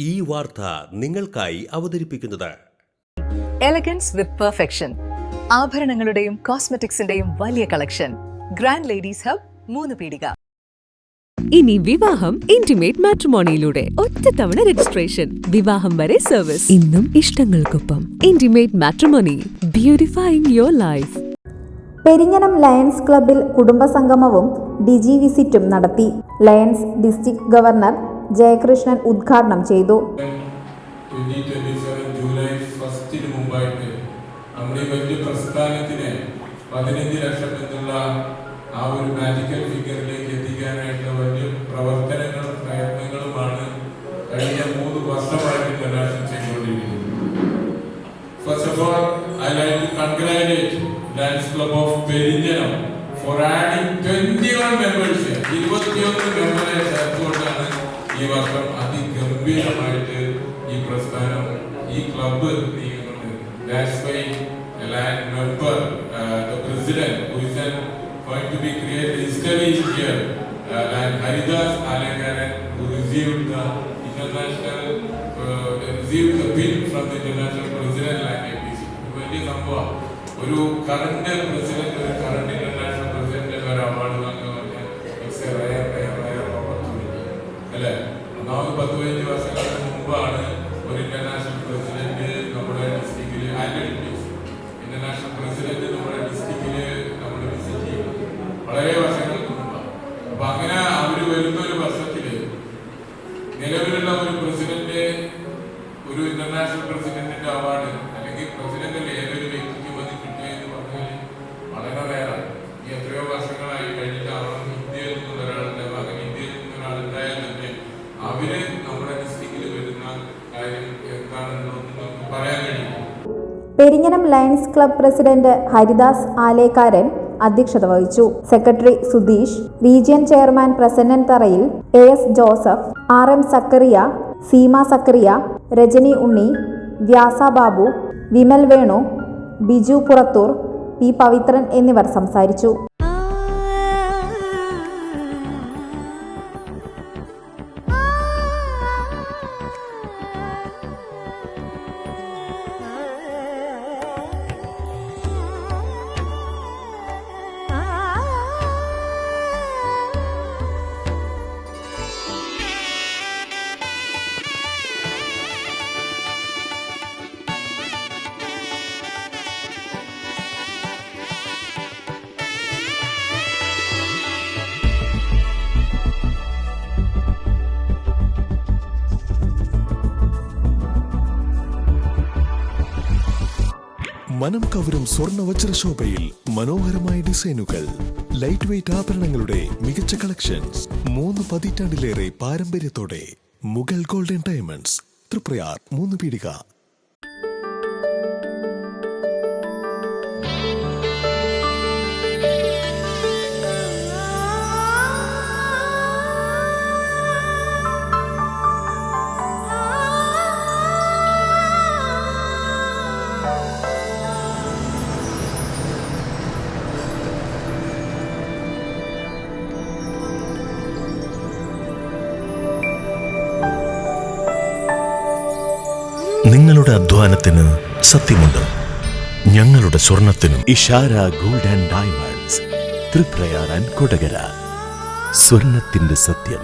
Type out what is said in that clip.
ഈ വാർത്ത നിങ്ങൾക്കായി അവതരിപ്പിക്കുന്നത് എലഗൻസ് വിത്ത് പെർഫെക്ഷൻ, ആഭരണങ്ങളുടെയും കോസ്മെറ്റിക്സിന്റെയും വലിയ കളക്ഷൻ. ഗ്രാൻഡ് ലേഡീസ് ഹബ്, 3 പീടിക. ഇനി വിവാഹം ഇന്റിമേറ്റ് മാട്രിമോണിയിലൂടെ ഒറ്റത്തവണ രജിസ്ട്രേഷൻ, വിവാഹം വരെ സർവീസ്. ഇന്നും ഇഷ്ടങ്ങൾക്കൊപ്പം intimate matrimony, beautifying your life. Perinjanam Lions ക്ലബ്ബിൽ കുടുംബസംഗമവും ഡിജി വിസിറ്റും നടത്തി. ലയൺസ് ഡിസ്ട്രിക്ട് ഗവർണർ ജയകൃഷ്ണൻ ഉദ്ഘാടനം ചെയ്തു. 2027 ജൂലൈ 1 മുമ്പായിട്ട് നമ്മുടെ വലിയ പ്രസ്ഥാനത്തിന് 15 ലക്ഷം എന്നുള്ള ആ ഒരു മാജിക്കൽ ഫിഗറിലേക്ക് എത്തിക്കാനായിട്ടുള്ള വലിയ പ്രവർത്തനങ്ങളും പ്രയത്നങ്ങളുമാണ് കഴിഞ്ഞ 3 വർഷമായിട്ട് ഇന്റർനാഷണൽ ചെയ്തുകൊണ്ടിരിക്കുന്നത്. First of all, I like to congratulate Lions Club of Perijjanam for adding 21 members. 21 മെമ്പറെ ചേർത്തുകൊണ്ടാണ് ഈ വർഷം അതിഗംഭീരമായിട്ട് ഈ പ്രസ്ഥാനം, ഈ club നീങ്ങുന്നുണ്ട്. That's why a land member, the president, who is going to be created history here, and Haridas Alekaran, who received the pin from the international president like APC. വലിയ സംഭവം. ഒരു current president, ഒരു current international president ഒരു award വാങ്ങുക അല്ലെ. ഒന്നാമത് 10-15 വർഷങ്ങൾക്ക് മുമ്പാണ് ഒരു ഇന്റർനാഷണൽ പ്രസിഡന്റ് നമ്മുടെ ഡിസ്ട്രിക്റ്റില് ഇന്റർനാഷണൽ പ്രസിഡന്റ് നമ്മുടെ ഡിസ്ട്രിക്റ്റില് നമ്മൾ വിസിറ്റ് ചെയ്യും. വളരെ വർഷങ്ങൾക്ക് മുമ്പാണ്. അപ്പൊ അങ്ങനെ അവര് വരുന്ന ഒരു വർഷത്തില് നിലവിലുള്ള ഒരു പ്രസിഡന്റ് ഒരു ഇന്റർനാഷണൽ പ്രസിഡന്റിന്റെ അവാർഡ് അല്ലെങ്കിൽ പ്രസിഡന്റിന്റെ ഏതൊരു വ്യക്തിക്ക് വന്ന് കിട്ടുക എന്ന് പറഞ്ഞാൽ വളരെ റെയറാണ്. ഈ എത്രയോ വർഷങ്ങളായി കഴിഞ്ഞിട്ട് അവർക്ക് ഇന്ത്യയിൽ നിന്നുള്ള ഒരാളുണ്ടാവും. അങ്ങനെ ഇന്ത്യയിൽ നിന്ന് ഒരാളുണ്ടായാൽ തന്നെ അവര് നമ്മുടെ ഡിസ്ട്രിക്റ്റിൽ വരുന്ന കാര്യം എന്താണെന്നൊന്നും നമുക്ക് പറയാൻ കഴിയില്ല. Perinjanam Lions club president Haridas Alekkaran അധ്യക്ഷത വഹിച്ചു. Secretary Sudheesh, region chairman Prasannan Tharayil, AS Joseph, RM Zacharia, Seema Zacharia, Rajani Unni, Vyasa Babu, Vimal Venu, Biju Purathur, P Pavithran എന്നിവർ സംസാരിച്ചു. മനം കവരും സ്വർണ്ണ വജ്രശോഭയിൽ മനോഹരമായ ഡിസൈനുകൾ, ലൈറ്റ് വെയ്റ്റ് ആഭരണങ്ങളുടെ മികച്ച കളക്ഷൻസ്, 3 പതിറ്റാണ്ടിലേറെ പാരമ്പര്യത്തോടെ മുഗൾ ഗോൾഡൻ ഡയമണ്ട്സ്, തൃപ്രയാർ 3 പീടിക. നിങ്ങളുടെ അധ്വാനത്തിന് സത്യമുണ്ട്, ഞങ്ങളുടെ സ്വർണത്തിനും. Ishara gold and diamonds, Thriprayar and Kodakara. സ്വർണത്തിന്റെ സത്യം.